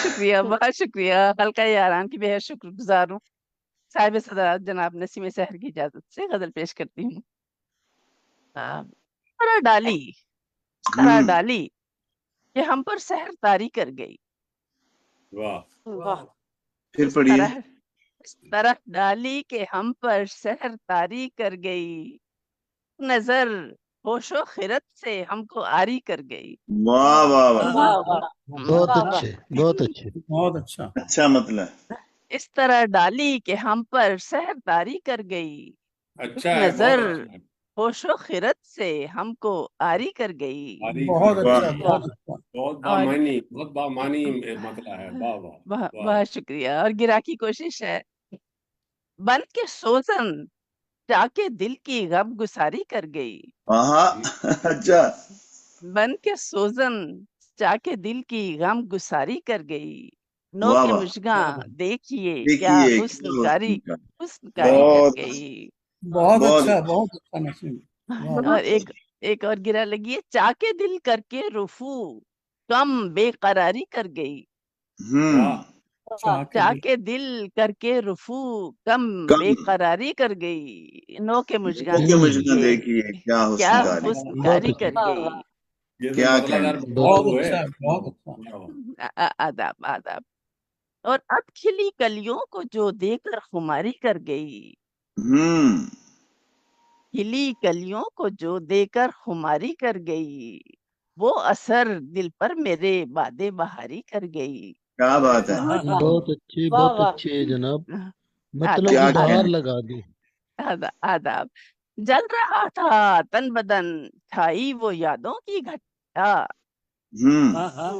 شکریہ، بہت شکریہ، حلقہ یاران کی بہت شکر گزار ہوں۔ صاحب صدارت جناب نسیم سحر کی اجازت سے غزل پیش کرتی ہوں۔ طرح ڈالی، طرح ڈالی کہ ہم پر سحر طاری کر گئی۔ واہ واہ پھر اس پڑھیے۔ طرح اس طرح ڈالی کہ ہم پر سحر طاری کر گئی، نظر ہوش و خرد سے ہم کو آری کر گئی۔ واہ واہ واہ، واہ واہ بہت واہ اچھے، بہت اچھے۔ بہت اچھا۔ اچھا مطلب اس طرح ڈالی کہ ہم پر سحر طاری کر گئی، اچھا ہے، نظر بہت اچھا ہے۔ ہوش و خرد سے ہم کو آری کر گئی۔ بہت واہ۔ اچھا، بہت اچھا، بہت اور بامانی، بہت بامانی مطلب ہے۔ واہ واہ واہ۔ بہت شکریہ۔ اور گرا کی کوشش ہے، بن کے سوزن جا کے دل کی غم گساری کر گئی۔ ہاں اچھا، بن کے سوزن جا کے دل کی غم گساری کر گئی، نو واہ کے واہ، مشگاں دیکھیے کیا دیکھیے حسن کاری، کا حسن کاری کر بہت گئی۔ بہت بہت اچھا، بہت اچھا نسیم۔ واہ اور ایک اور گرا لگی ہے، چا کے دل کر کے رفو کم بے قراری کر گئی۔ واہ، چاہ کے چا دل۔ کے دل کر کے رفو کم کم بے قراری کر گئی، نو کے مشگاں کے مجھے دیکھیے دیکھیے کیا کیا حسن کاری، حسن بہت کاری اچھے، کر گئی۔ یہ تو کیا مطلب کہنے۔ یار بہت بہت اچھے۔ اچھا ہے، بہت اچھا۔ واہ واہ۔ آداب آداب۔ اور اب کھلی کلیوں کو جو دے کر خماری کر گئی، کھلی کلیوں کو جو دے کر خماری کر گئی، وہ اثر دل پر میرے باد بہاری کر گئی۔ کیا بات ہے، بہت اچھے، واہ بہت واہ اچھے جناب، مطلب آداب کیا کی بہار کہنے۔ لگا دی۔ آداب۔ جل رہا تھا تن بدن، چھائی وہ یادوں کی گھٹا۔ ہاں ہاں،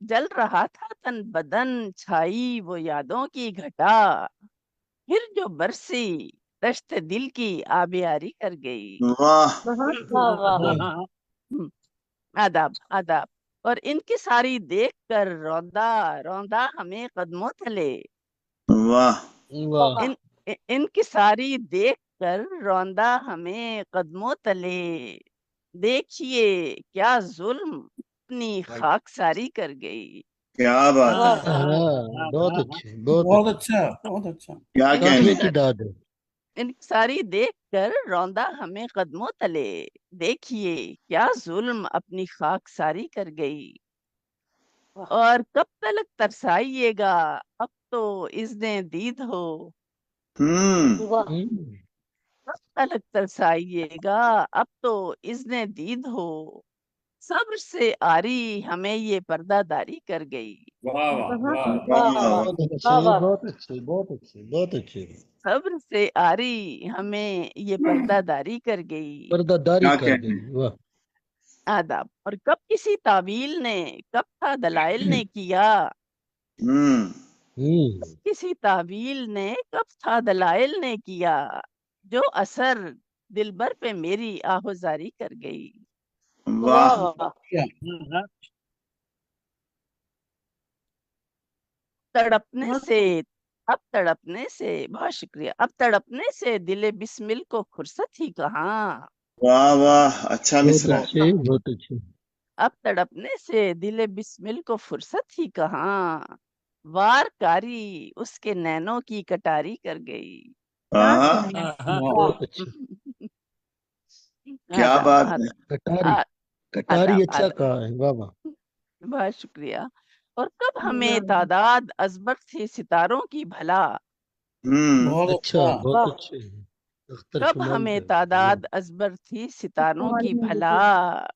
جل رہا تھا تن بدن، چھائی وہ یادوں کی گھٹا، پھر جو برسی دشت دل کی آبیاری کر گئی۔ واہ واہ واہ ہم، آداب آداب۔ اور ان کی ساری دیکھ کر روندا روندا ہمیں قدموں تلے، واہ واہ، ان ان کی ساری دیکھ کر روندا ہمیں قدموں تلے، دیکھیے کیا ظلم اپنی خاک ساری کر گئی۔ کیا بات ہے، ہاں بہت اچھے، بہت بہت اچھے، اچھا، بہت اچھا۔ کیا قافیے کہنے۔ کی داد ہے۔ ان کی ساری دیکھ کر روندا ہمیں قدموں تلے، دیکھیے کیا ظلم اپنی خاک ساری کر گئی۔ اور کب تلک ترسائیے گا اب تو اذن دید ہو، واہ کب تلک ترسائیے گا اب تو اذن دید ہو، صبر سے آری ہمیں یہ پردہ داری کر گئی۔ واہ واہ واہ واہ واہ واہ واہ، بہت اچھے، واہ بہت اچھے، بہت اچھے، بہت اچھے، صبر سے آری ہمیں یہ پردہ داری کر گئی۔ پردہ داری کیا کر کہنے۔ گئی۔ واہ، آداب۔ اور کب کسی تعویل نے، کب تھا دلائل نے کیا، کسی تعویل نے کب تھا دلائل نے کیا، جو اثر دلبر پہ میری آہوزاری کر گئی۔ واہ واہ واہ تڑپنے سے، اب تڑپنے سے، بہت شکریہ، اب تڑپنے سے دل بسمل کو فرصت ہی کہاں، واہ واہ، اچھا بہت مصرع۔ اچھے، بہت اچھے۔ اب تڑپنے سے دل بسمل کو فرصت ہی کہاں، وار کاری اس کے نینوں کی کٹاری کر گئی۔ بہت اچھے، کیا آداب بات ہے، آداب کٹاری، کٹاری آداب اچھا آداب، کہا ہے، واہ واہ، بہت شکریہ۔ اور کب ہمیں تعداد ازبر تھی ستاروں کی بھلا، بہت اچھا، اچھا۔ بہت اچھے، اختر کب شمال ہمیں پہ، تعداد ازبر تھی ستاروں کی بھلا،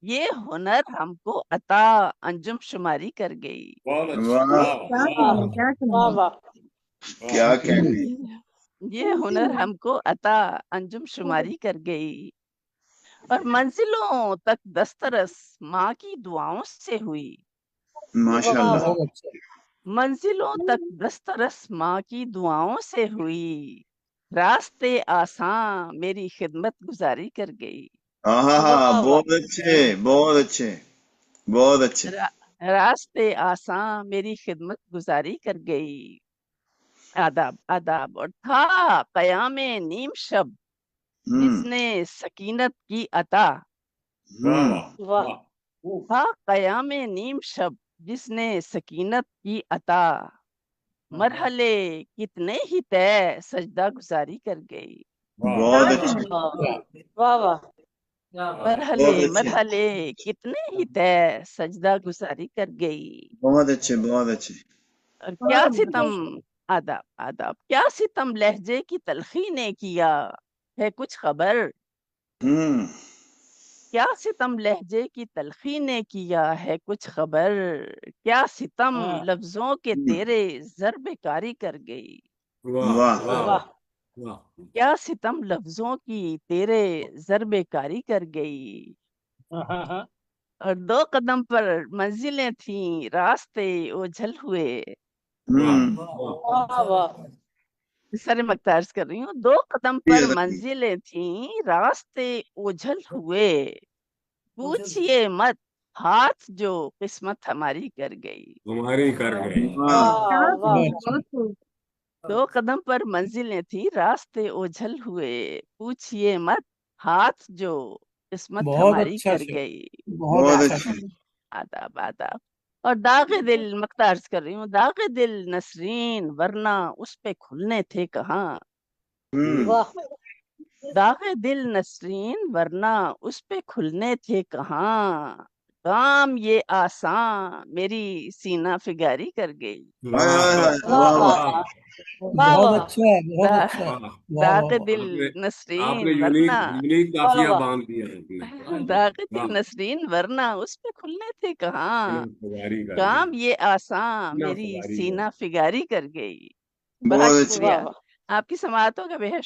یہ ہنر ہم کو عطا انجم شماری کر گئی۔ بہت اچھا، واہ واہ واہ واہ کیا کہنے۔ یہ ہنر ہم کو عطا انجم شماری کر گئی۔ اور منزلوں تک دسترس ماں کی دعاؤں سے ہوئی، ماشاء اللہ، بہت اچھا۔ منزلوں تک دسترس ماں کی دعاؤں سے ہوئی، راستے آساں میری خدمت گزاری کر گئی۔ ہاں ہاں ہاں، بہت اچھے، بہت اچھے، بہت اچھے۔ راستے آساں میری خدمت گزاری کر گئی۔ آداب آداب۔ اور تھا قیام نیم شب جس نے سکینت کی عطا، واہ واہ واہ واہ تھا قیام نیم شب جس نے سکینت کی عطا، مرحلے کتنے ہی طے سجدہ گزاری کر گئی. بہت اچھے واہ واہ مرحلے بہت اچھے مرحلے کتنے ہی طے سجدہ گزاری کر گئی. بہت اچھے بہت اچھے اور کیا ستم، آداب آداب، کیا ستم لہجے کی تلخی نے کیا ہے کچھ خبر. ہوں کیا ستم لہجے کی تلخی نے کیا ہے کچھ خبر. کیا ستم لفظوں کے تیرے ضرب کاری کر گئی. واہ واہ کیا ستم لفظوں کی تیرے ضرب کاری کر گئی. اور 2 قدم پر منزلیں تھیں راستے اوجھل ہوئے. ہوں واہ واہ سر مقتارز کر رہی ہوں. 2 قدم پر منزلیں تھیں راستے اوجھل ہوئے. پوچھئے مت ہاتھ جو قسمت ہماری کر گئی. ہماری کر گئی. واہ واہ 2 قدم پر منزلیں تھیں راستے اوجھل ہوئے. پوچھئے مت ہاتھ جو قسمت بہت ہماری اچھا کر شعر. گئی. بہت اچھا. آداب آداب. اور داغ دل مقتارز کر رہی ہوں. داغ دل نسرین ورنہ اس پہ کھلنے تھے کہاں. ہوں واہ داغ دل نسرین ورنہ اس پہ کھلنے تھے کہاں. کام یہ آساں میری سینہ فگاری کر گئی. واہ واہ واہ واہ بہت اچھا ہے. بہت اچھا ہے. واہ داغ واہ دل واہ. آپ نسرین نے ورنہ یونیک قافیہ باندھ دیا ہے. داغ دل نسرین ورنہ اس پہ کھلنے تھے کہاں. کام یہ آساں سینہ میری فگاری کر سینہ فگاری کر گئی. بہت بہت اچھے شکریہ. واہ آپ کی سماعتوں کا بے حد